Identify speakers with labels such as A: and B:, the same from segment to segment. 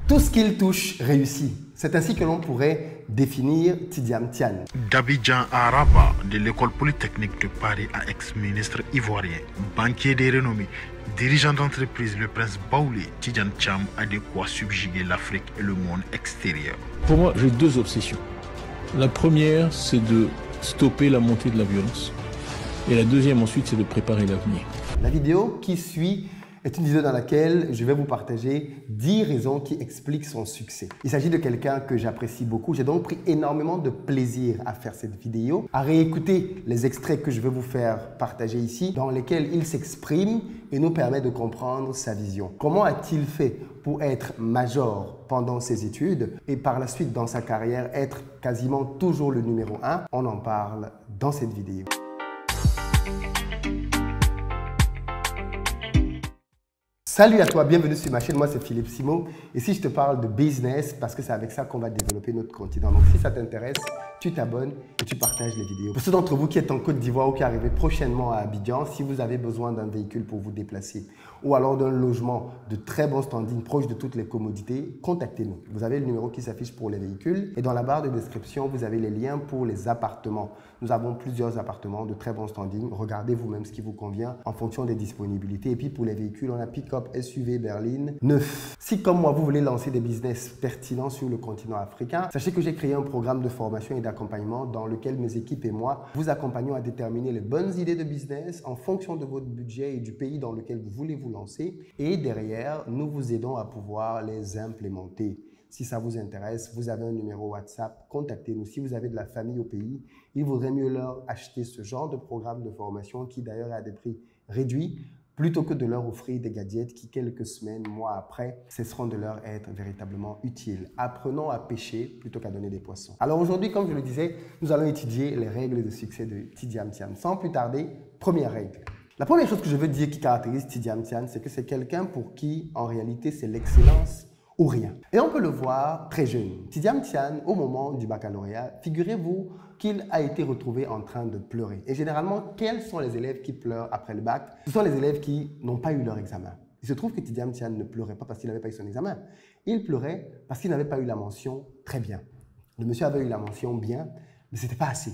A: Tout ce qu'il touche réussit. C'est ainsi que l'on pourrait définir Tidiane Tian.
B: D'Abidjan à Rabat, de l'école polytechnique de Paris à ex-ministre ivoirien, banquier de renommée, dirigeant d'entreprise, le prince Baoulé, Tidiane Tian a de quoi subjuguer l'Afrique et le monde extérieur.
C: Pour moi, j'ai deux obsessions. La première, c'est de stopper la montée de la violence. Et la deuxième, ensuite, c'est de préparer l'avenir.
A: La vidéo qui suit est une vidéo dans laquelle je vais vous partager 10 raisons qui expliquent son succès. Il s'agit de quelqu'un que j'apprécie beaucoup. J'ai donc pris énormément de plaisir à faire cette vidéo, à réécouter les extraits que je vais vous faire partager ici, dans lesquels il s'exprime et nous permet de comprendre sa vision. Comment a-t-il fait pour être major pendant ses études et par la suite dans sa carrière être quasiment toujours le numéro 1? On en parle dans cette vidéo. Salut à toi, bienvenue sur ma chaîne, moi c'est Philippe Simo. Et si je te parle de business, parce que c'est avec ça qu'on va développer notre continent. Donc si ça t'intéresse, tu t'abonnes et tu partages les vidéos. Pour ceux d'entre vous qui êtes en Côte d'Ivoire ou qui arrivez prochainement à Abidjan, si vous avez besoin d'un véhicule pour vous déplacer ou alors d'un logement de très bon standing proche de toutes les commodités, contactez-nous. Vous avez le numéro qui s'affiche pour les véhicules et dans la barre de description, vous avez les liens pour les appartements. Nous avons plusieurs appartements de très bon standing. Regardez vous-même ce qui vous convient en fonction des disponibilités. Et puis pour les véhicules, on a pick-up, SUV, berline, neuf. Si comme moi, vous voulez lancer des business pertinents sur le continent africain, sachez que j'ai créé un programme de formation et d'accompagnement dans lequel mes équipes et moi vous accompagnons à déterminer les bonnes idées de business en fonction de votre budget et du pays dans lequel vous voulez vous lancer. Et derrière, nous vous aidons à pouvoir les implémenter. Si ça vous intéresse, vous avez un numéro WhatsApp, contactez-nous. Si vous avez de la famille au pays, il vaudrait mieux leur acheter ce genre de programme de formation qui d'ailleurs est à des prix réduits plutôt que de leur offrir des gadgets qui quelques semaines, mois après, cesseront de leur être véritablement utiles. Apprenons à pêcher plutôt qu'à donner des poissons. Alors aujourd'hui, comme je le disais, nous allons étudier les règles de succès de Tidiane Tian. Sans plus tarder, première règle. La première chose que je veux dire qui caractérise Tidiane Tian, c'est que c'est quelqu'un pour qui, en réalité, c'est l'excellence ou rien. Et on peut le voir très jeune. Tidiane Tian, au moment du baccalauréat, figurez-vous qu'il a été retrouvé en train de pleurer. Et généralement, quels sont les élèves qui pleurent après le bac? Ce sont les élèves qui n'ont pas eu leur examen. Il se trouve que Tidiane Tian ne pleurait pas parce qu'il n'avait pas eu son examen. Il pleurait parce qu'il n'avait pas eu la mention très bien. Le monsieur avait eu la mention bien, mais ce n'était pas assez.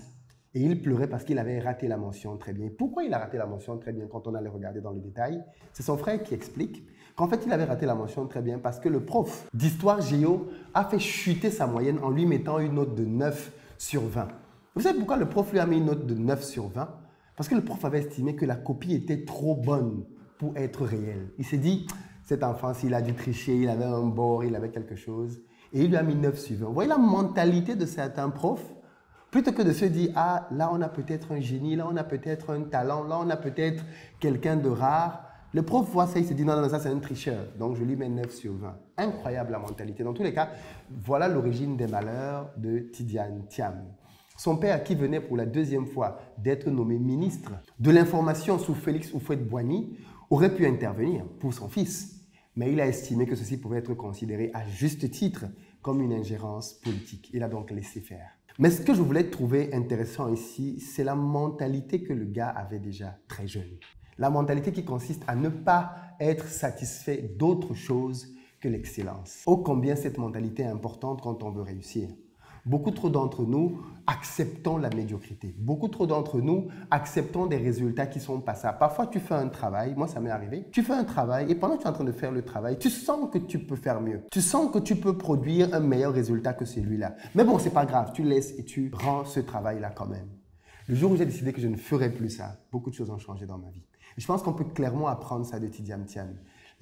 A: Et il pleurait parce qu'il avait raté la mention très bien. Pourquoi il a raté la mention très bien quand on allait regarder dans les détails? C'est son frère qui explique qu'en fait, il avait raté la mention très bien parce que le prof d'histoire géo a fait chuter sa moyenne en lui mettant une note de 9 sur 20. Vous savez pourquoi le prof lui a mis une note de 9 sur 20? Parce que le prof avait estimé que la copie était trop bonne pour être réelle. Il s'est dit, cet enfant, s'il a dû tricher, il avait un bord, il avait quelque chose. Et il lui a mis 9 sur 20. Vous voyez la mentalité de certains profs? Plutôt que de se dire, ah, là on a peut-être un génie, là on a peut-être un talent, là on a peut-être quelqu'un de rare. Le prof voit ça, il se dit, non, non, ça c'est un tricheur. Donc je lui mets 9 sur 20. Incroyable la mentalité. Dans tous les cas, voilà l'origine des malheurs de Tidiane Tian. Son père, qui venait pour la deuxième fois d'être nommé ministre de l'information sous Félix Houphouët-Boigny, aurait pu intervenir pour son fils. Mais il a estimé que ceci pouvait être considéré à juste titre comme une ingérence politique. Il a donc laissé faire. Mais ce que je voulais trouver intéressant ici, c'est la mentalité que le gars avait déjà très jeune. La mentalité qui consiste à ne pas être satisfait d'autre chose que l'excellence. Ô combien cette mentalité est importante quand on veut réussir. Beaucoup trop d'entre nous acceptons la médiocrité. Beaucoup trop d'entre nous acceptons des résultats qui sont passables. Parfois, tu fais un travail, moi ça m'est arrivé, tu fais un travail et pendant que tu es en train de faire le travail, tu sens que tu peux faire mieux. Tu sens que tu peux produire un meilleur résultat que celui-là. Mais bon, c'est pas grave, tu laisses et tu rends ce travail-là quand même. Le jour où j'ai décidé que je ne ferais plus ça, beaucoup de choses ont changé dans ma vie. Et je pense qu'on peut clairement apprendre ça de Tidiane Tian.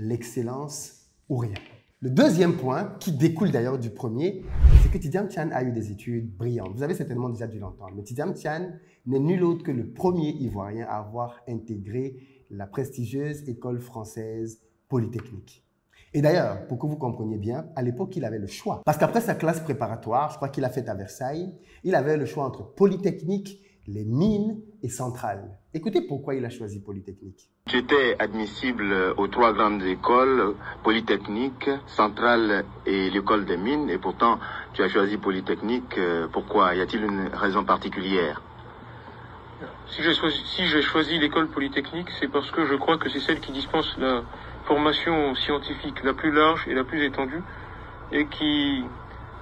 A: L'excellence ou rien. Le deuxième point, qui découle d'ailleurs du premier, c'est que Tidiane Tian a eu des études brillantes. Vous avez certainement déjà dû l'entendre, mais Tidiane Tian n'est nul autre que le premier Ivoirien à avoir intégré la prestigieuse école française Polytechnique. Et d'ailleurs, pour que vous compreniez bien, à l'époque, il avait le choix. Parce qu'après sa classe préparatoire, je crois qu'il a fait à Versailles, il avait le choix entre Polytechnique, les mines et Centrale. Écoutez pourquoi il a choisi Polytechnique.
D: J'étais admissible aux 3 grandes écoles, Polytechnique, Centrale et l'école des mines, et pourtant tu as choisi Polytechnique. Pourquoi? Y a-t-il une raison particulière?
E: Si j'ai choisi l'école Polytechnique, c'est parce que je crois que c'est celle qui dispense la formation scientifique la plus large et la plus étendue et qui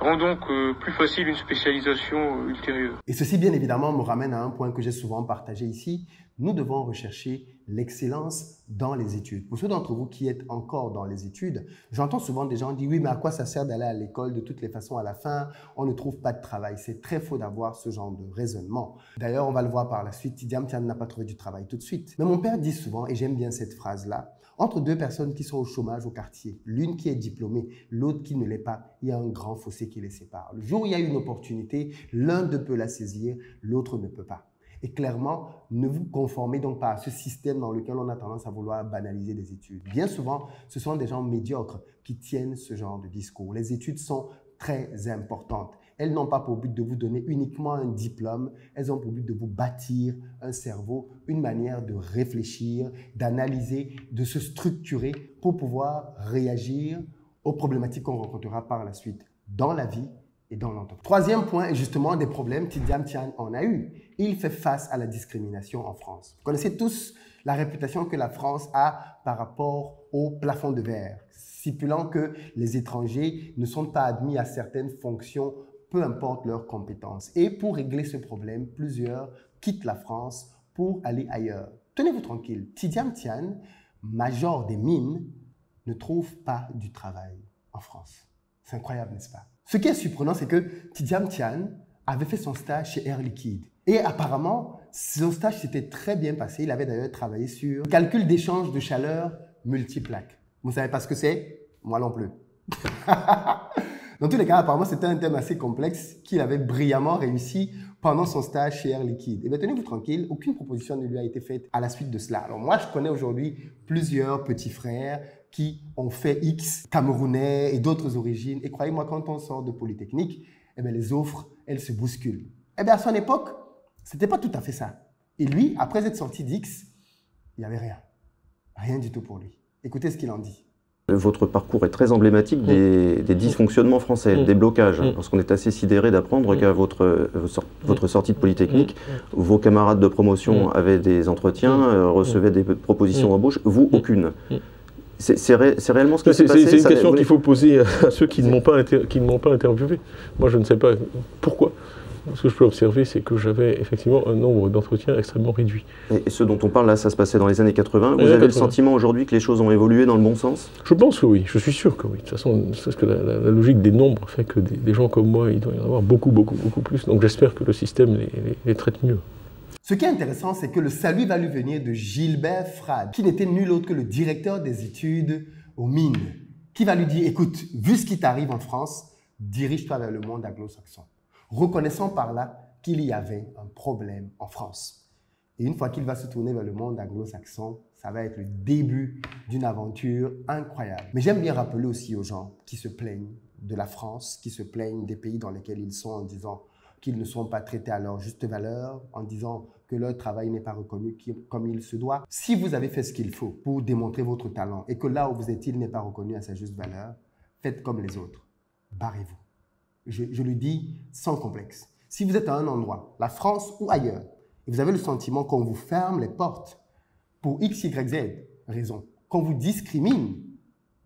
E: rend donc plus facile une spécialisation ultérieure.
A: Et ceci, bien évidemment, me ramène à un point que j'ai souvent partagé ici. Nous devons rechercher l'excellence dans les études. Pour ceux d'entre vous qui êtes encore dans les études, j'entends souvent des gens dire « Oui, mais à quoi ça sert d'aller à l'école? De toutes les façons, à la fin, on ne trouve pas de travail. » C'est très faux d'avoir ce genre de raisonnement. D'ailleurs, on va le voir par la suite, Tidiane Tian n'a pas trouvé du travail tout de suite. Mais mon père dit souvent, et j'aime bien cette phrase-là, entre deux personnes qui sont au chômage au quartier, l'une qui est diplômée, l'autre qui ne l'est pas, il y a un grand fossé qui les sépare. Le jour où il y a une opportunité, l'un d'eux peut la saisir, l'autre ne peut pas. Et clairement, ne vous conformez donc pas à ce système dans lequel on a tendance à vouloir banaliser des études. Bien souvent, ce sont des gens médiocres qui tiennent ce genre de discours. Les études sont très importantes. Elles n'ont pas pour but de vous donner uniquement un diplôme, elles ont pour but de vous bâtir un cerveau, une manière de réfléchir, d'analyser, de se structurer pour pouvoir réagir aux problématiques qu'on rencontrera par la suite dans la vie et dans l'entreprise. Troisième point est justement des problèmes. Tidiane Tian en a eu. Il fait face à la discrimination en France. Vous connaissez tous la réputation que la France a par rapport au plafond de verre, stipulant que les étrangers ne sont pas admis à certaines fonctions, peu importe leurs compétences. Et pour régler ce problème, plusieurs quittent la France pour aller ailleurs. Tenez-vous tranquille, Tidiane Tian, major des mines, ne trouve pas du travail en France. C'est incroyable, n'est-ce pas? Ce qui est surprenant, c'est que Tidiane Tian avait fait son stage chez Air Liquide. Et apparemment, son stage s'était très bien passé. Il avait d'ailleurs travaillé sur le calcul d'échange de chaleur multiplaque. Vous ne savez pas ce que c'est? Moi non plus. Dans tous les cas, apparemment, c'était un thème assez complexe qu'il avait brillamment réussi pendant son stage chez Air Liquide. Et bien, tenez-vous tranquille, aucune proposition ne lui a été faite à la suite de cela. Alors moi, je connais aujourd'hui plusieurs petits frères qui ont fait X, camerounais et d'autres origines. Et croyez-moi, quand on sort de Polytechnique, eh bien, les offres, elles se bousculent. Eh bien, à son époque, c'était pas tout à fait ça. Et lui, après être sorti d'X, il n'y avait rien. Rien du tout pour lui. Écoutez ce qu'il en dit.
F: Votre parcours est très emblématique des dysfonctionnements français, des blocages. Parce qu'on est assez sidéré d'apprendre qu'à votre sortie de Polytechnique, vos camarades de promotion avaient des entretiens, recevaient des propositions d'embauche, vous, aucune. C'est réellement ce qui s'est passé?
C: C'est une question qu'il faut poser à ceux qui ne m'ont pas interviewé. Moi, je ne sais pas pourquoi. Ce que je peux observer, c'est que j'avais effectivement un nombre d'entretiens extrêmement réduit.
F: Et ce dont on parle là, ça se passait dans les années 80. Vous avez le sentiment aujourd'hui que les choses ont évolué dans le bon sens?
C: Je pense que oui, je suis sûr que oui. De toute façon, c'est que la logique des nombres fait que des gens comme moi, il doit y en avoir beaucoup plus. Donc j'espère que le système les traite mieux.
A: Ce qui est intéressant, c'est que le salut va lui venir de Gilbert Frade, qui n'était nul autre que le directeur des études aux mines, qui va lui dire, écoute, vu ce qui t'arrive en France, dirige-toi vers le monde anglo-saxon. Reconnaissant par là qu'il y avait un problème en France. Et une fois qu'il va se tourner vers le monde anglo-saxon, ça va être le début d'une aventure incroyable. Mais j'aime bien rappeler aussi aux gens qui se plaignent de la France, qui se plaignent des pays dans lesquels ils sont en disant qu'ils ne sont pas traités à leur juste valeur, en disant que leur travail n'est pas reconnu comme il se doit. Si vous avez fait ce qu'il faut pour démontrer votre talent et que là où vous êtes, il n'est pas reconnu à sa juste valeur, faites comme les autres. Barrez-vous. Je le dis sans complexe. Si vous êtes à un endroit, la France ou ailleurs, et vous avez le sentiment qu'on vous ferme les portes pour X, Y, Z raison, qu'on vous discrimine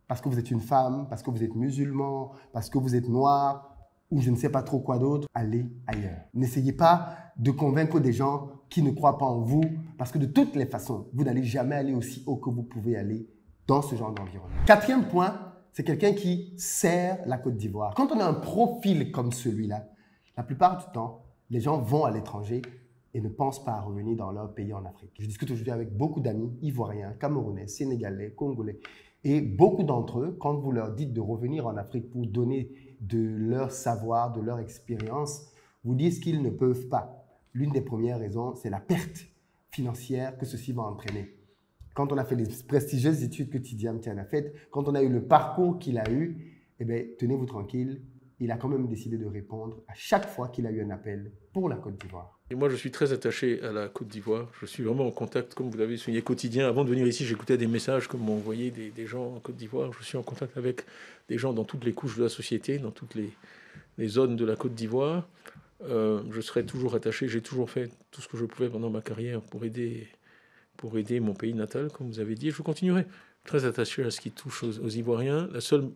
A: parce que vous êtes une femme, parce que vous êtes musulman, parce que vous êtes noir, ou je ne sais pas trop quoi d'autre, allez ailleurs. N'essayez pas de convaincre des gens qui ne croient pas en vous, parce que de toutes les façons, vous n'allez jamais aller aussi haut que vous pouvez aller dans ce genre d'environnement. Quatrième point, c'est quelqu'un qui sert la Côte d'Ivoire. Quand on a un profil comme celui-là, la plupart du temps, les gens vont à l'étranger et ne pensent pas à revenir dans leur pays en Afrique. Je discute aujourd'hui avec beaucoup d'amis ivoiriens, camerounais, sénégalais, congolais. Et beaucoup d'entre eux, quand vous leur dites de revenir en Afrique pour donner de leur savoir, de leur expérience, vous disent qu'ils ne peuvent pas. L'une des premières raisons, c'est la perte financière que ceci va entraîner. Quand on a fait les prestigieuses études que Tidiane Tian a faites, quand on a eu le parcours qu'il a eu, eh bien, tenez-vous tranquille, il a quand même décidé de répondre à chaque fois qu'il a eu un appel pour la Côte d'Ivoire.
C: Et moi, je suis très attaché à la Côte d'Ivoire. Je suis vraiment en contact, comme vous l'avez souligné, quotidien. Avant de venir ici, j'écoutais des messages que m'ont envoyé des gens en Côte d'Ivoire. Je suis en contact avec des gens dans toutes les couches de la société, dans toutes les zones de la Côte d'Ivoire. Je serai toujours attaché. J'ai toujours fait tout ce que je pouvais pendant ma carrière pour aider mon pays natal, comme vous avez dit. Et je continuerai très attaché à ce qui touche aux Ivoiriens. La seule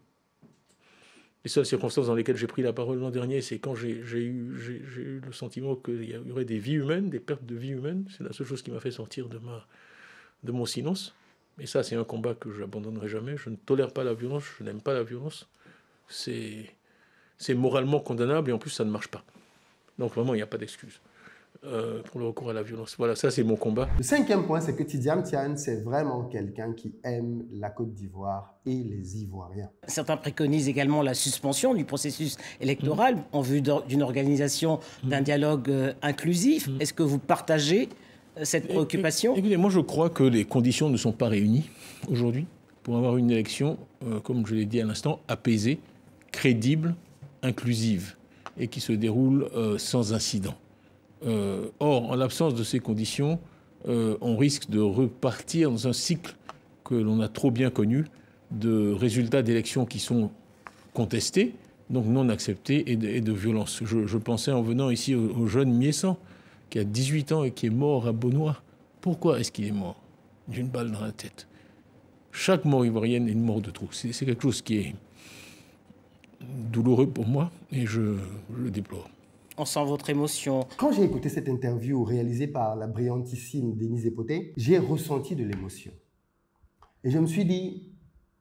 C: Les seules circonstances dans lesquelles j'ai pris la parole l'an dernier, c'est quand j'ai eu le sentiment qu'il y aurait des vies humaines, des pertes de vies humaines. C'est la seule chose qui m'a fait sortir de mon silence. Et ça, c'est un combat que je n'abandonnerai jamais. Je ne tolère pas la violence, je n'aime pas la violence. C'est moralement condamnable et en plus, ça ne marche pas. Donc vraiment, il n'y a pas d'excuse pour le recours à la violence. Voilà, ça, c'est mon combat.
A: Le 5e point, c'est que Tidiane Tian, c'est vraiment quelqu'un qui aime la Côte d'Ivoire et les Ivoiriens.
G: Certains préconisent également la suspension du processus électoral en vue d'une organisation d'un dialogue inclusif. Est-ce que vous partagez cette préoccupation?
C: Écoutez, moi, je crois que les conditions ne sont pas réunies aujourd'hui pour avoir une élection, comme je l'ai dit à l'instant, apaisée, crédible, inclusive et qui se déroule sans incident. Or, en l'absence de ces conditions, on risque de repartir dans un cycle que l'on a trop bien connu de résultats d'élections qui sont contestés, donc non acceptés, et de violence. Je pensais en venant ici au jeune Miessan, qui a 18 ans et qui est mort à Beaunois. Pourquoi est-ce qu'il est mort? D'une balle dans la tête. Chaque mort ivoirienne est une mort de trop. C'est quelque chose qui est douloureux pour moi et je le déplore.
G: On sent votre émotion.
A: Quand j'ai écouté cette interview réalisée par la brillantissime Denise Epoté, j'ai ressenti de l'émotion. Et je me suis dit,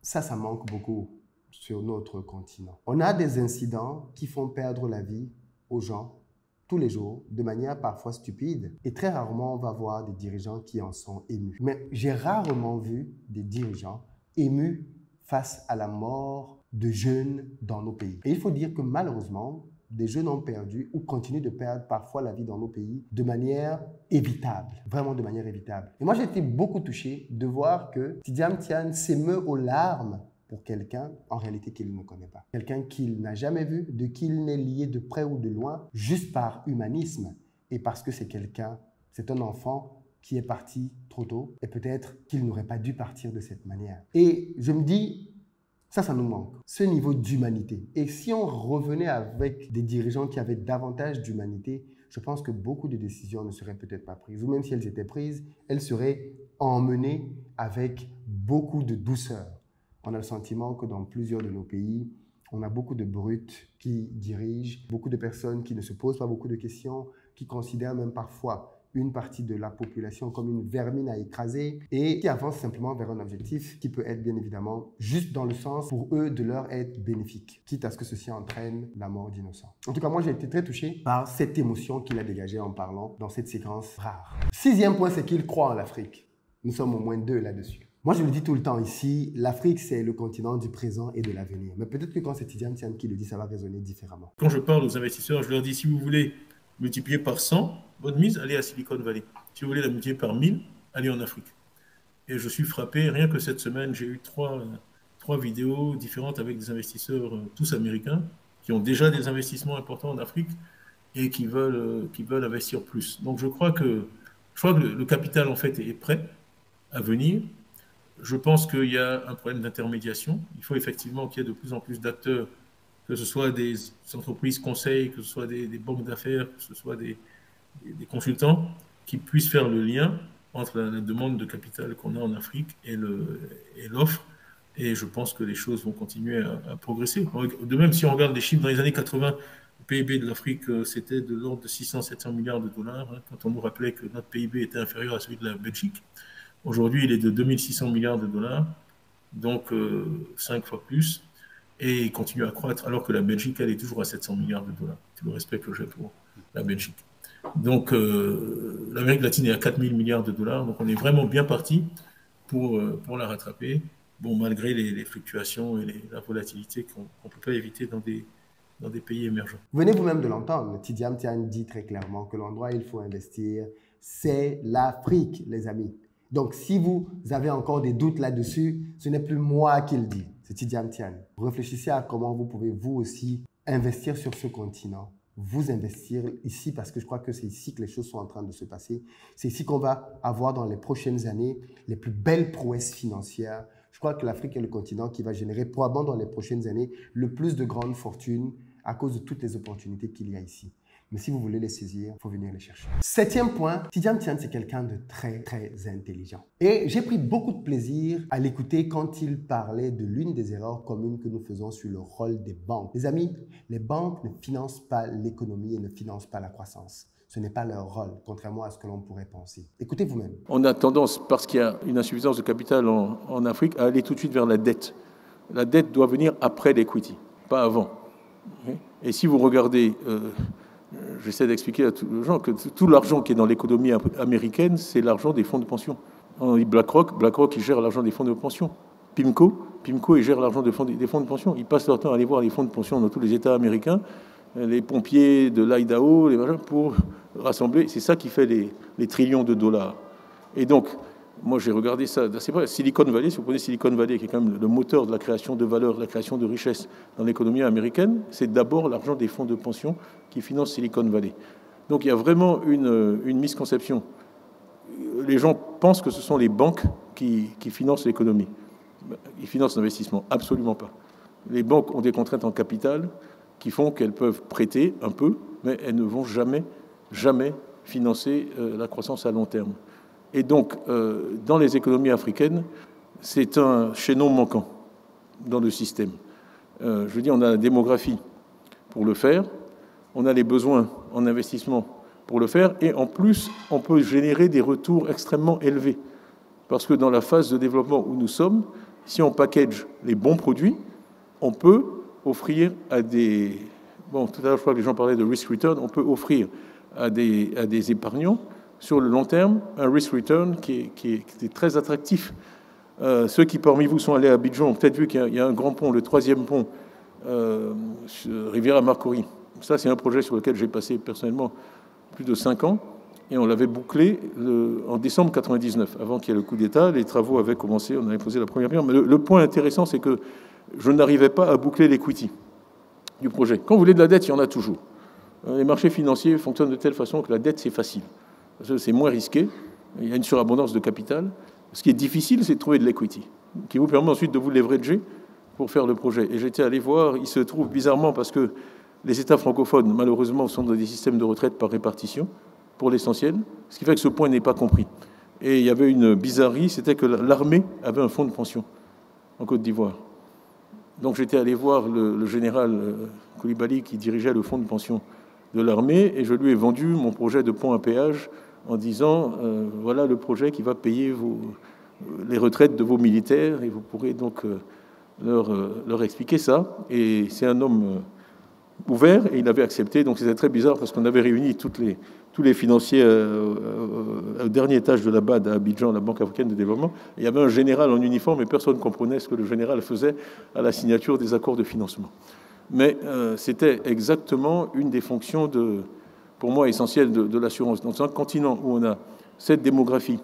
A: ça manque beaucoup sur notre continent. On a des incidents qui font perdre la vie aux gens tous les jours, de manière parfois stupide. Et très rarement, on va voir des dirigeants qui en sont émus. Mais j'ai rarement vu des dirigeants émus face à la mort de jeunes dans nos pays. Et il faut dire que malheureusement, des jeunes ont perdu ou continuent de perdre parfois la vie dans nos pays de manière évitable, vraiment de manière évitable. Et moi, j'ai été beaucoup touché de voir que Tidiane Tian s'émeut aux larmes pour quelqu'un, en réalité, qu'il ne connaît pas. Quelqu'un qu'il n'a jamais vu, de qui il n'est lié de près ou de loin, juste par humanisme et parce que c'est quelqu'un, c'est un enfant qui est parti trop tôt et peut-être qu'il n'aurait pas dû partir de cette manière. Et je me dis, ça nous manque, ce niveau d'humanité. Et si on revenait avec des dirigeants qui avaient davantage d'humanité, je pense que beaucoup de décisions ne seraient peut-être pas prises. Ou même si elles étaient prises, elles seraient emmenées avec beaucoup de douceur. On a le sentiment que dans plusieurs de nos pays, on a beaucoup de brutes qui dirigent, beaucoup de personnes qui ne se posent pas beaucoup de questions, qui considèrent même parfois une partie de la population comme une vermine à écraser et qui avancent simplement vers un objectif qui peut être bien évidemment juste dans le sens pour eux de leur être bénéfique, quitte à ce que ceci entraîne la mort d'innocents. En tout cas, moi j'ai été très touché par cette émotion qu'il a dégagée en parlant dans cette séquence rare. 6e point, c'est qu'il croit en l'Afrique. Nous sommes au moins 2 là-dessus. Moi, je le dis tout le temps ici, l'Afrique, c'est le continent du présent et de l'avenir. Mais peut-être que quand c'est Tidiane Tian qui le dit, ça va résonner différemment.
C: Quand je parle aux investisseurs, je leur dis, si vous voulez multiplier par 100, votre mise, allez à Silicon Valley. Si vous voulez la multiplier par 1000, allez en Afrique. Et je suis frappé, rien que cette semaine, j'ai eu trois vidéos différentes avec des investisseurs, tous américains, qui ont déjà des investissements importants en Afrique et qui veulent investir plus. Donc je crois que le capital, en fait, est prêt à venir. Je pense qu'il y a un problème d'intermédiation. Il faut effectivement qu'il y ait de plus en plus d'acteurs, que ce soit des entreprises conseils, que ce soit des banques d'affaires, que ce soit des consultants, qui puissent faire le lien entre la demande de capital qu'on a en Afrique et l'offre. Et je pense que les choses vont continuer à progresser. De même, si on regarde les chiffres dans les années 80, le PIB de l'Afrique, c'était de l'ordre de 600-700 milliards de dollars, quand on nous rappelait que notre PIB était inférieur à celui de la Belgique. Aujourd'hui, il est de 2600 milliards de dollars, donc 5 fois plus, et il continue à croître, alors que la Belgique, elle est toujours à 700 milliards de dollars. Tout le respect que j'ai pour la Belgique. Donc, l'Amérique latine est à 4000 milliards de dollars, donc on est vraiment bien parti pour la rattraper, bon, malgré les fluctuations et la volatilité qu'on ne peut pas éviter dans des pays émergents.
A: Vous venez vous-même de l'entendre, Tidiane Tian dit très clairement que l'endroit où il faut investir, c'est l'Afrique, les amis. Donc, si vous avez encore des doutes là-dessus, ce n'est plus moi qui le dis, c'est Tidiane Tian. Réfléchissez à comment vous pouvez vous aussi investir sur ce continent, vous investir ici parce que je crois que c'est ici que les choses sont en train de se passer. C'est ici qu'on va avoir dans les prochaines années les plus belles prouesses financières. Je crois que l'Afrique est le continent qui va générer probablement dans les prochaines années le plus de grandes fortunes à cause de toutes les opportunités qu'il y a ici. Mais si vous voulez les saisir, il faut venir les chercher. 7e point, Tidjane Thiam, c'est quelqu'un de très, très intelligent. Et j'ai pris beaucoup de plaisir à l'écouter quand il parlait de l'une des erreurs communes que nous faisons sur le rôle des banques. Les amis, les banques ne financent pas l'économie et ne financent pas la croissance. Ce n'est pas leur rôle, contrairement à ce que l'on pourrait penser. Écoutez vous-même.
C: On a tendance, parce qu'il y a une insuffisance de capital en Afrique, à aller tout de suite vers la dette. La dette doit venir après l'equity, pas avant. Et si vous regardez... j'essaie d'expliquer à tous les gens que tout l'argent qui est dans l'économie américaine, c'est l'argent des fonds de pension. On dit BlackRock, BlackRock, il gère l'argent des fonds de pension. PIMCO, il gère l'argent des fonds de pension. Ils passent leur temps à aller voir les fonds de pension dans tous les États américains, les pompiers de l'Idaho, les machins, pour rassembler. C'est ça qui fait les trillions de dollars. Et donc, moi, j'ai regardé ça d'assez près. Silicon Valley, si vous prenez Silicon Valley, qui est quand même le moteur de la création de valeur, de la création de richesse dans l'économie américaine, c'est d'abord l'argent des fonds de pension qui finance Silicon Valley. Donc il y a vraiment une misconception. Les gens pensent que ce sont les banques qui financent l'économie. Ils financent l'investissement, absolument pas. Les banques ont des contraintes en capital qui font qu'elles peuvent prêter un peu, mais elles ne vont jamais financer la croissance à long terme. Et donc, dans les économies africaines, c'est un chaînon manquant dans le système. Je veux dire, on a la démographie pour le faire, on a les besoins en investissement pour le faire, et en plus, on peut générer des retours extrêmement élevés. Parce que dans la phase de développement où nous sommes, si on package les bons produits, on peut offrir à des... Bon, tout à l'heure, je crois que les gens parlaient de risk return, on peut offrir à des épargnants, sur le long terme, un risk return qui est très attractif. Ceux qui parmi vous sont allés à Abidjan ont peut-être vu qu'il y a un grand pont, le 3e pont, Riviera Marcory. Ça, c'est un projet sur lequel j'ai passé personnellement plus de 5 ans, et on l'avait bouclé en décembre 99, avant qu'il y ait le coup d'État. Les travaux avaient commencé, on avait posé la première pierre. Mais le point intéressant, c'est que je n'arrivais pas à boucler l'equity du projet. Quand vous voulez de la dette, il y en a toujours. Les marchés financiers fonctionnent de telle façon que la dette, c'est facile. C'est moins risqué, il y a une surabondance de capital. Ce qui est difficile, c'est de trouver de l'equity, qui vous permet ensuite de vous leverager pour faire le projet. Et j'étais allé voir, il se trouve bizarrement, parce que les États francophones, malheureusement, sont dans des systèmes de retraite par répartition, pour l'essentiel, ce qui fait que ce point n'est pas compris. Et il y avait une bizarrerie, c'était que l'armée avait un fonds de pension en Côte d'Ivoire. Donc j'étais allé voir le général Koulibaly qui dirigeait le fonds de pension de l'armée, et je lui ai vendu mon projet de pont à péage en disant voilà le projet qui va payer les retraites de vos militaires, et vous pourrez donc leur expliquer ça. Et c'est un homme ouvert, et il avait accepté. Donc c'était très bizarre parce qu'on avait réuni tous les financiers au dernier étage de la BAD à Abidjan, la Banque africaine de développement. Et il y avait un général en uniforme, et personne ne comprenait ce que le général faisait à la signature des accords de financement. Mais c'était exactement une des fonctions, pour moi, essentielles de l'assurance. Dans un continent où on a cette démographie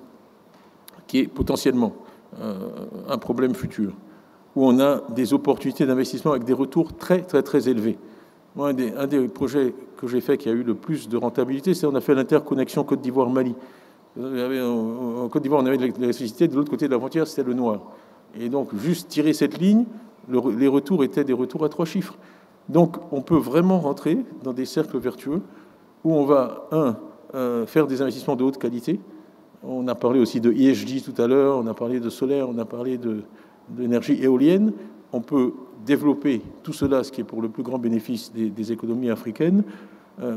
C: qui est potentiellement un problème futur, où on a des opportunités d'investissement avec des retours très, très, très élevés. Moi, un des projets que j'ai fait qui a eu le plus de rentabilité, c'est qu'on a fait l'interconnexion Côte d'Ivoire-Mali. En Côte d'Ivoire, on avait de l'électricité, de l'autre côté de la frontière, c'était le noir. Et donc, juste tirer cette ligne, les retours étaient des retours à 3 chiffres. Donc, on peut vraiment rentrer dans des cercles vertueux où on va, faire des investissements de haute qualité. On a parlé aussi de ESG tout à l'heure, on a parlé de solaire, on a parlé d'énergie éolienne. On peut développer tout cela, ce qui est pour le plus grand bénéfice des économies africaines,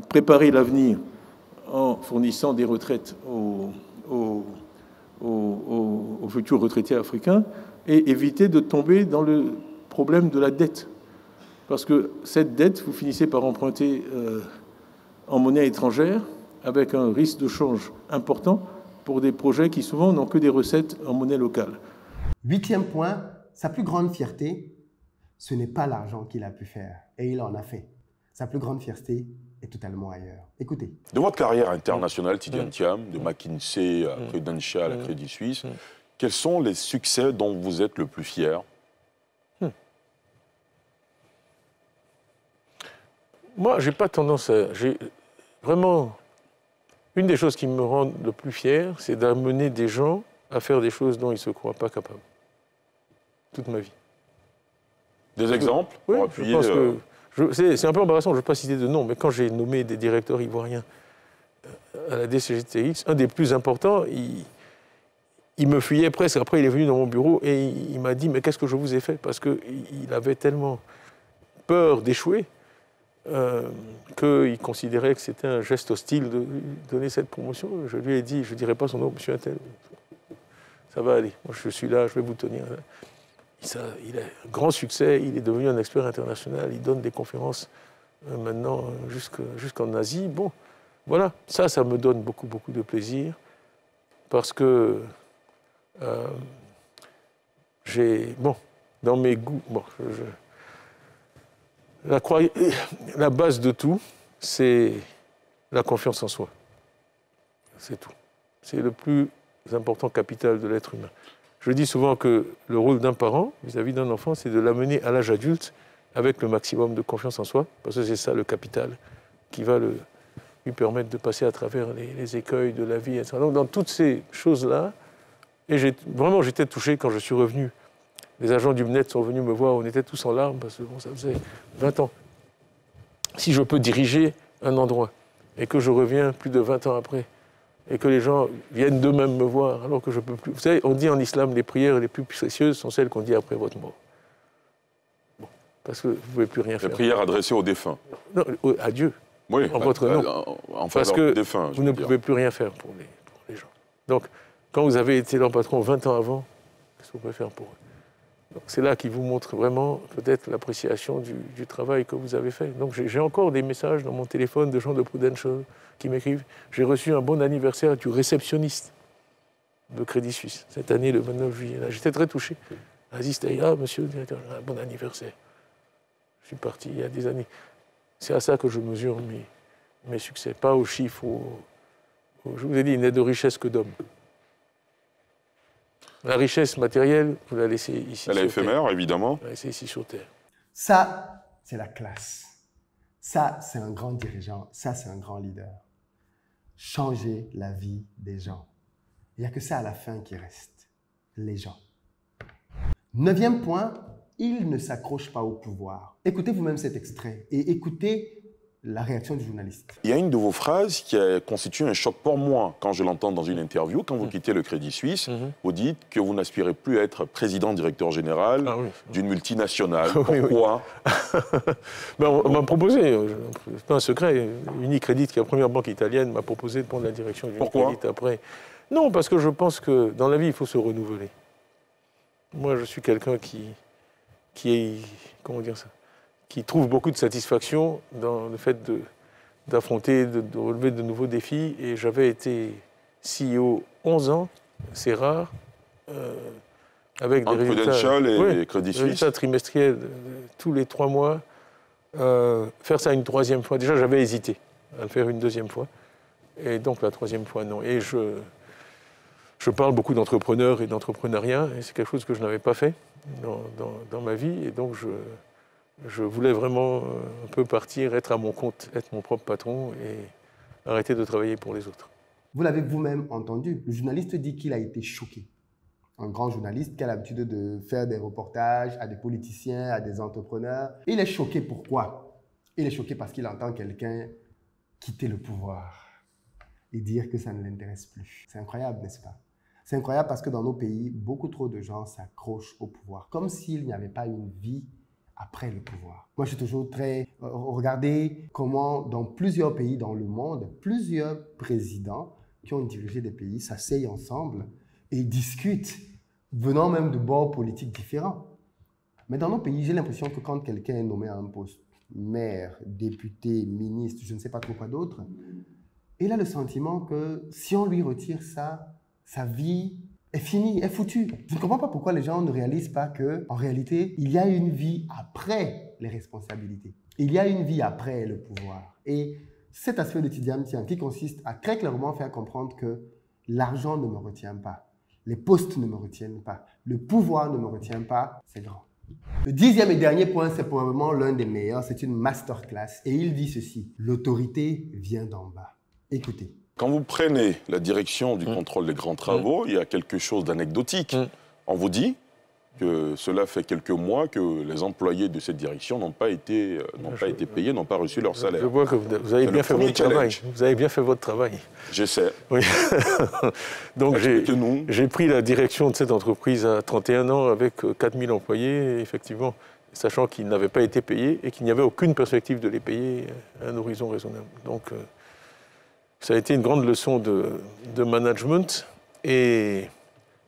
C: préparer l'avenir en fournissant des retraites aux futurs retraités africains, et éviter de tomber dans le problème de la dette. Parce que cette dette, vous finissez par emprunter en monnaie étrangère, avec un risque de change important pour des projets qui souvent n'ont que des recettes en monnaie locale.
A: 8e point, sa plus grande fierté, ce n'est pas l'argent qu'il a pu faire, et il en a fait. Sa plus grande fierté est totalement ailleurs. Écoutez.
H: De votre carrière internationale, Tidjane Thiam, de McKinsey à Prudential, à Crédit Suisse, quels sont les succès dont vous êtes le plus fier?
C: Moi, j'ai pas tendance à... Vraiment, une des choses qui me rend le plus fier, c'est d'amener des gens à faire des choses dont ils ne se croient pas capables. Toute ma vie.
H: Des exemples
C: Oui,
H: pour appuyer,
C: je pense que C'est un peu embarrassant, je ne vais pas citer de nom, mais quand j'ai nommé des directeurs ivoiriens à la DCGTX, un des plus importants, il me fuyait presque. Après, il est venu dans mon bureau et il m'a dit « Mais qu'est-ce que je vous ai fait ?» Parce qu'il avait tellement peur d'échouer qu'il considérait que c'était un geste hostile de donner cette promotion. Je lui ai dit « Je ne dirai pas son nom, monsieur Attel. Ça va aller. Moi, je suis là, je vais vous tenir. » Il a un grand succès, il est devenu un expert international, il donne des conférences maintenant jusqu'en Asie. Bon, voilà, ça me donne beaucoup, beaucoup de plaisir parce que dans mes goûts, la base de tout, c'est la confiance en soi. C'est tout. C'est le plus important capital de l'être humain. Je dis souvent que le rôle d'un parent vis-à-vis d'un enfant, c'est de l'amener à l'âge adulte avec le maximum de confiance en soi, parce que c'est ça le capital qui va lui permettre de passer à travers les écueils de la vie, etc. Donc dans toutes ces choses-là, et j'étais touché quand je suis revenu. Les agents du MNET sont venus me voir, on était tous en larmes, parce que ça faisait 20 ans. Si je peux diriger un endroit, et que je reviens plus de 20 ans après, et que les gens viennent d'eux-mêmes me voir, alors que je ne peux plus... Vous savez, on dit en islam, les prières les plus précieuses sont celles qu'on dit après votre mort. Bon, parce que vous ne pouvez plus rien faire.
H: Les prières adressées aux défunts.
C: Non, à Dieu,
H: oui,
C: en votre nom. Parce que vous ne pouvez plus rien faire pour les gens. Donc, quand vous avez été leur patron 20 ans avant, qu'est-ce que vous pouvez faire pour eux? Donc, c'est là qu'il vous montre vraiment, peut-être, l'appréciation du travail que vous avez fait. Donc, j'ai encore des messages dans mon téléphone de gens de Prudential qui m'écrivent. J'ai reçu un bon anniversaire du réceptionniste de Crédit Suisse, cette année, le 29 juillet. J'étais très touché. Aziz Taïra, monsieur le directeur, un bon anniversaire. Je suis parti il y a des années. C'est à ça que je mesure mes succès, pas aux chiffres. Je vous ai dit, il n'est de richesse que d'homme. La richesse matérielle, vous la laissez ici.
H: Elle est éphémère, évidemment.
C: Vous la laissez ici sur Terre.
A: Ça, c'est la classe. Ça, c'est un grand dirigeant. Ça, c'est un grand leader. Changer la vie des gens. Il n'y a que ça à la fin qui reste. Les gens. 9e point, il ne s'accroche pas au pouvoir. Écoutez vous-même cet extrait et écoutez la réaction du journaliste.
H: Il y a une de vos phrases qui a constitué un choc pour moi quand je l'entends dans une interview. Quand vous quittez le Crédit Suisse, vous dites que vous n'aspirez plus à être président, directeur général d'une multinationale. Pourquoi?
C: On m'a proposé, c'est pas un secret, Unicredit, qui est la première banque italienne, m'a proposé de prendre la direction d'Unicredit après. Non, parce que je pense que dans la vie, il faut se renouveler. Moi, je suis quelqu'un qui trouve beaucoup de satisfaction dans le fait d'affronter, de relever de nouveaux défis. Et j'avais été CEO 11 ans, c'est rare, avec des résultats trimestriels tous les 3 mois. Faire ça une 3e fois, déjà j'avais hésité à le faire une 2e fois. Et donc la 3e fois, non. Et je parle beaucoup d'entrepreneurs et d'entrepreneuriat, et c'est quelque chose que je n'avais pas fait dans ma vie. Et donc je voulais vraiment un peu partir, être à mon compte, être mon propre patron et arrêter de travailler pour les autres.
A: Vous l'avez vous-même entendu. Le journaliste dit qu'il a été choqué. Un grand journaliste qui a l'habitude de faire des reportages à des politiciens, à des entrepreneurs. Et il est choqué pourquoi? Il est choqué parce qu'il entend quelqu'un quitter le pouvoir et dire que ça ne l'intéresse plus. C'est incroyable, n'est-ce pas? C'est incroyable parce que dans nos pays, beaucoup trop de gens s'accrochent au pouvoir, comme s'il n'y avait pas une vie après le pouvoir. Moi, je suis toujours très... Regardez comment, dans plusieurs pays dans le monde, plusieurs présidents qui ont dirigé des pays s'asseyent ensemble et discutent, venant même de bords politiques différents. Mais dans nos pays, j'ai l'impression que quand quelqu'un est nommé à un poste, maire, député, ministre, je ne sais pas trop quoi d'autre, il a le sentiment que si on lui retire ça, sa vie est finie, est foutue. Je ne comprends pas pourquoi les gens ne réalisent pas qu'en réalité, il y a une vie après les responsabilités. Il y a une vie après le pouvoir. Et cet aspect de Tidjane Thiam qui consiste à très clairement faire comprendre que l'argent ne me retient pas, les postes ne me retiennent pas, le pouvoir ne me retient pas, c'est grand. Le 10e et dernier point, c'est probablement l'un des meilleurs, c'est une masterclass. Et il dit ceci, l'autorité vient d'en bas. Écoutez.
H: Quand vous prenez la direction du contrôle des grands travaux, il y a quelque chose d'anecdotique. On vous dit, que cela fait quelques mois que les employés de cette direction n'ont pas été payés, n'ont pas reçu leur salaire.
C: Je vois que vous avez bien fait votre travail. Vous avez bien fait votre travail.
H: J'essaie.
C: Oui. Donc j'ai pris la direction de cette entreprise à 31 ans avec 4000 employés, effectivement, sachant qu'ils n'avaient pas été payés et qu'il n'y avait aucune perspective de les payer à un horizon raisonnable. Donc ça a été une grande leçon de management. Et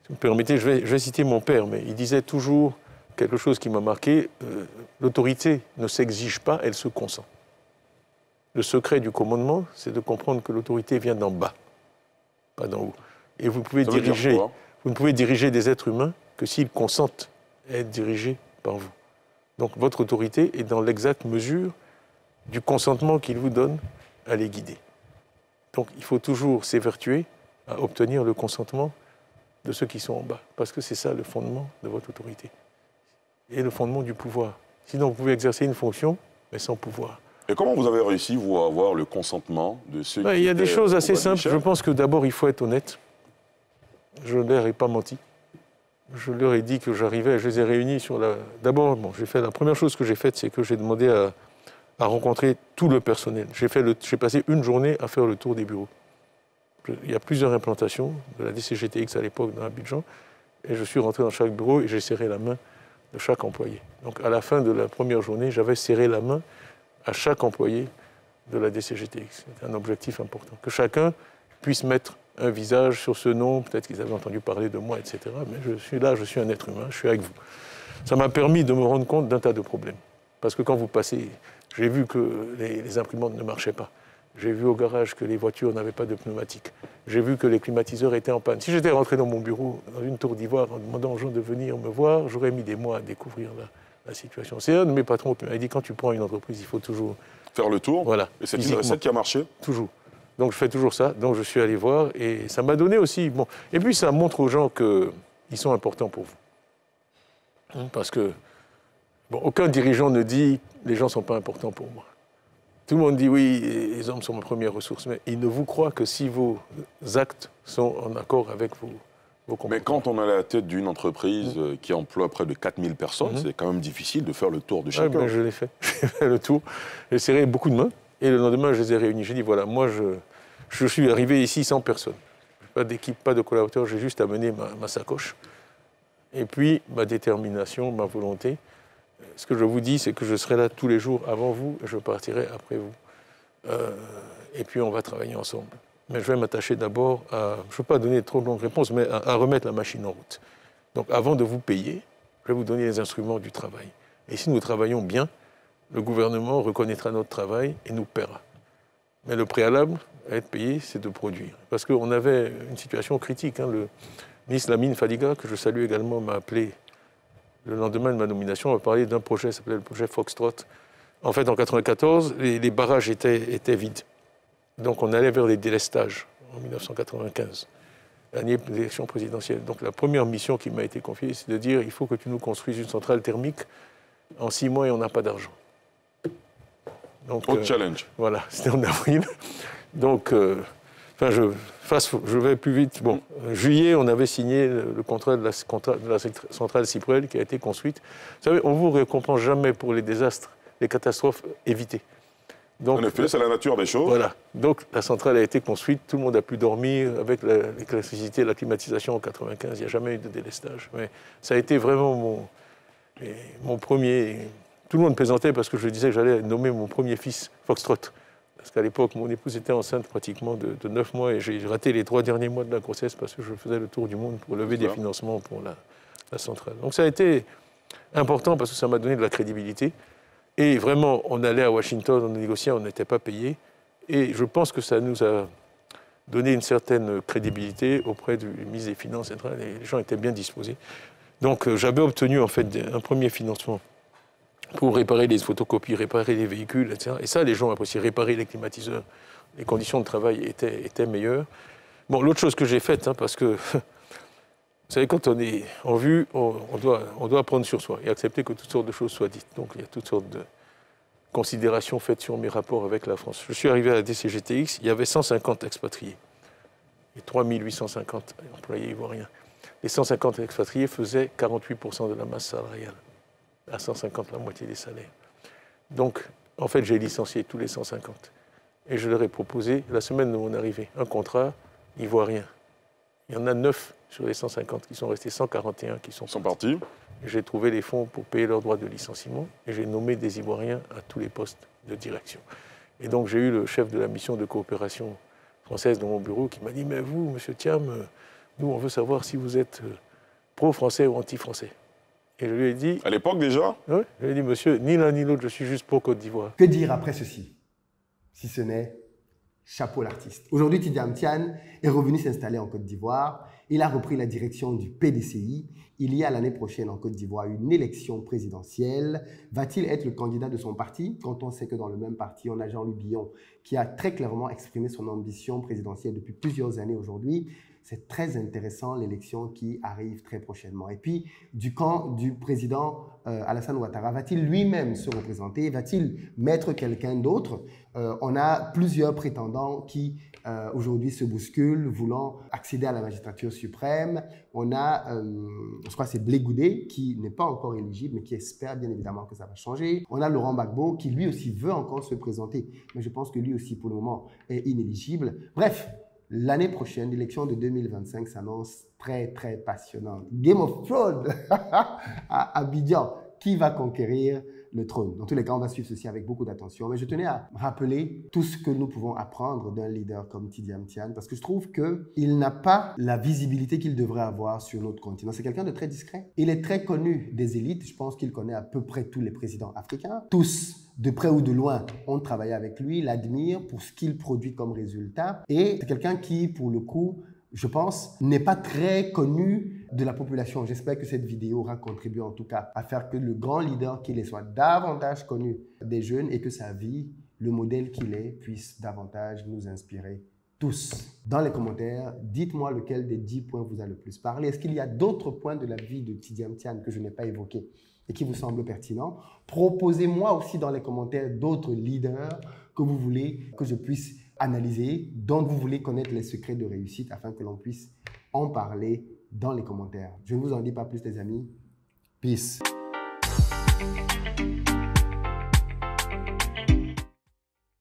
C: si vous me permettez, je vais citer mon père, mais il disait toujours quelque chose qui m'a marqué, l'autorité ne s'exige pas, elle se consent. Le secret du commandement, c'est de comprendre que l'autorité vient d'en bas, pas d'en haut. Et vous ne pouvez diriger des êtres humains que s'ils consentent à être dirigés par vous. Donc votre autorité est dans l'exacte mesure du consentement qu'il vous donne à les guider. Donc il faut toujours s'évertuer à obtenir le consentement de ceux qui sont en bas, parce que c'est ça le fondement de votre autorité et le fondement du pouvoir. Sinon, vous pouvez exercer une fonction, mais sans pouvoir.
H: Et comment vous avez réussi, vous, à avoir le consentement de ceux qui...
C: Il y a des choses assez simples. Je pense que d'abord, il faut être honnête. Je ne leur ai pas menti. Je leur ai dit que j'arrivais, je les ai réunis sur la... D'abord, la première chose que j'ai faite, c'est que j'ai demandé à rencontrer tout le personnel. J'ai passé une journée à faire le tour des bureaux. Il y a plusieurs implantations de la DCGTX à l'époque dans Abidjan, et je suis rentré dans chaque bureau et j'ai serré la main de chaque employé. Donc à la fin de la première journée, j'avais serré la main à chaque employé de la DCGTX. C'est un objectif important. Que chacun puisse mettre un visage sur ce nom, peut-être qu'ils avaient entendu parler de moi, etc. Mais je suis là, je suis un être humain, je suis avec vous. Ça m'a permis de me rendre compte d'un tas de problèmes. Parce que quand vous passez, j'ai vu que les imprimantes ne marchaient pas. J'ai vu au garage que les voitures n'avaient pas de pneumatiques. J'ai vu que les climatiseurs étaient en panne. Si j'étais rentré dans mon bureau, dans une tour d'ivoire, en demandant aux gens de venir me voir, j'aurais mis des mois à découvrir la situation. C'est un de mes patrons qui m'a dit, quand tu prends une entreprise, il faut toujours...
H: faire le tour.
C: Voilà.
H: Et c'est une recette qui a marché?
C: Toujours. Donc je fais toujours ça. Donc je suis allé voir et ça m'a donné aussi... Bon. Et puis ça montre aux gens qu'ils sont importants pour vous. Parce que aucun dirigeant ne dit « les gens ne sont pas importants pour moi ». Tout le monde dit oui, les hommes sont ma première ressource, mais ils ne vous croient que si vos actes sont en accord avec vos comportements.
H: Mais quand on est à la tête d'une entreprise qui emploie près de 4000 personnes, c'est quand même difficile de faire le tour de chacun.
C: Ben je l'ai fait. J'ai fait le tour. J'ai serré beaucoup de mains et le lendemain, je les ai réunis. J'ai dit voilà, moi, je suis arrivé ici sans personne. Pas d'équipe, pas de collaborateurs, j'ai juste amené ma sacoche. Et puis, ma détermination, ma volonté. Ce que je vous dis, c'est que je serai là tous les jours avant vous et je partirai après vous. Et puis on va travailler ensemble. Mais je vais m'attacher d'abord à, je ne veux pas donner trop de longues réponses, mais à remettre la machine en route. Donc avant de vous payer, je vais vous donner les instruments du travail. Et si nous travaillons bien, le gouvernement reconnaîtra notre travail et nous paiera. Mais le préalable à être payé, c'est de produire. Parce qu'on avait une situation critique. Le ministre Lamine Fadiga, que je salue également, m'a appelé le lendemain de ma nomination, on va parler d'un projet qui s'appelait le projet Foxtrot. En fait, en 1994, les barrages étaient vides. Donc on allait vers les délestages en 1995, l'année de l'élection présidentielle. Donc la première mission qui m'a été confiée, c'est de dire il faut que tu nous construises une centrale thermique en 6 mois et on n'a pas d'argent. Donc,
H: challenge.
C: Voilà, c'était en avril. Donc, je vais plus vite. Bon, en juillet, on avait signé le contrat de la centrale Cyprel qui a été construite. Vous savez, on ne vous récompense jamais pour les désastres, les catastrophes évitées. Donc,
H: en effet, c'est la nature des choses.
C: Voilà. Donc, la centrale a été construite, tout le monde a pu dormir avec l'électricité, la climatisation en 1995. Il n'y a jamais eu de délestage. Mais ça a été vraiment mon premier... Tout le monde plaisantait parce que je disais que j'allais nommer mon premier fils Foxtrot. Parce qu'à l'époque, mon épouse était enceinte pratiquement de 9 mois et j'ai raté les 3 derniers mois de la grossesse parce que je faisais le tour du monde pour lever des financements pour la centrale. Donc ça a été important parce que ça m'a donné de la crédibilité. Et vraiment, on allait à Washington, on négociait, on n'était pas payé. Et je pense que ça nous a donné une certaine crédibilité auprès du ministre des Finances, etc. Les gens étaient bien disposés. Donc j'avais obtenu en fait un premier financement pour réparer les photocopies, réparer les véhicules, etc. Et ça, les gens appréciaient. Réparer les climatiseurs, les conditions de travail étaient meilleures. Bon, l'autre chose que j'ai faite, parce que, vous savez, quand on est en vue, on doit prendre sur soi et accepter que toutes sortes de choses soient dites. Donc, il y a toutes sortes de considérations faites sur mes rapports avec la France. Je suis arrivé à la DCGTX, il y avait 150 expatriés et 3850 employés ivoiriens. les 150 expatriés faisaient 48% de la masse salariale. À 150, la moitié des salaires. Donc, en fait, j'ai licencié tous les 150. Et je leur ai proposé, la semaine de mon arrivée, un contrat ivoirien. Il y en a 9 sur les 150 qui sont restés, 141 qui sont partis. J'ai trouvé les fonds pour payer leurs droits de licenciement et j'ai nommé des Ivoiriens à tous les postes de direction. Et donc, j'ai eu le chef de la mission de coopération française dans mon bureau qui m'a dit « Mais vous, monsieur Thiam, nous, on veut savoir si vous êtes pro-français ou anti-français. » Et je lui ai dit...
H: À l'époque déjà?
C: Oui, je lui ai dit « Monsieur, ni l'un ni l'autre, je suis juste pro-Côte d'Ivoire. »
A: Que dire après ceci, si ce n'est chapeau l'artiste. Aujourd'hui, Tidjane Thiam est revenu s'installer en Côte d'Ivoire. Il a repris la direction du PDCI. Il y a l'année prochaine en Côte d'Ivoire une élection présidentielle. Va-t-il être le candidat de son parti quand on sait que dans le même parti, on a Jean-Louis Billon qui a très clairement exprimé son ambition présidentielle depuis plusieurs années aujourd'hui. C'est très intéressant l'élection qui arrive très prochainement. Et puis, du camp du président Alassane Ouattara, va-t-il lui-même se représenter? Va-t-il mettre quelqu'un d'autre? On a plusieurs prétendants qui aujourd'hui se bousculent, voulant accéder à la magistrature suprême. On a, je crois que c'est Blé Goudé, qui n'est pas encore éligible, mais qui espère bien évidemment que ça va changer. On a Laurent Gbagbo, qui lui aussi veut encore se présenter, mais je pense que lui aussi, pour le moment, est inéligible. Bref, l'année prochaine, l'élection de 2025 s'annonce très, très passionnante. Game of Thrones à Abidjan. Qui va conquérir le trône? Dans tous les cas, on va suivre ceci avec beaucoup d'attention. Mais je tenais à rappeler tout ce que nous pouvons apprendre d'un leader comme Tidjane Thiam, parce que je trouve qu'il n'a pas la visibilité qu'il devrait avoir sur notre continent. C'est quelqu'un de très discret. Il est très connu des élites. Je pense qu'il connaît à peu près tous les présidents africains. Tous, de près ou de loin, ont travaillé avec lui, l'admirent pour ce qu'il produit comme résultat. Et c'est quelqu'un qui, pour le coup, je pense, n'est pas très connu de la population. J'espère que cette vidéo aura contribué en tout cas à faire que le grand leader qu'il est soit davantage connu des jeunes et que sa vie, le modèle qu'il est, puisse davantage nous inspirer tous. Dans les commentaires, dites-moi lequel des 10 points vous a le plus parlé. Est-ce qu'il y a d'autres points de la vie de Tidjane Thiam que je n'ai pas évoqués et qui vous semblent pertinents? Proposez-moi aussi dans les commentaires d'autres leaders que vous voulez que je puisse analyser, dont vous voulez connaître les secrets de réussite afin que l'on puisse en parler dans les commentaires. Je ne vous en dis pas plus les amis. Peace.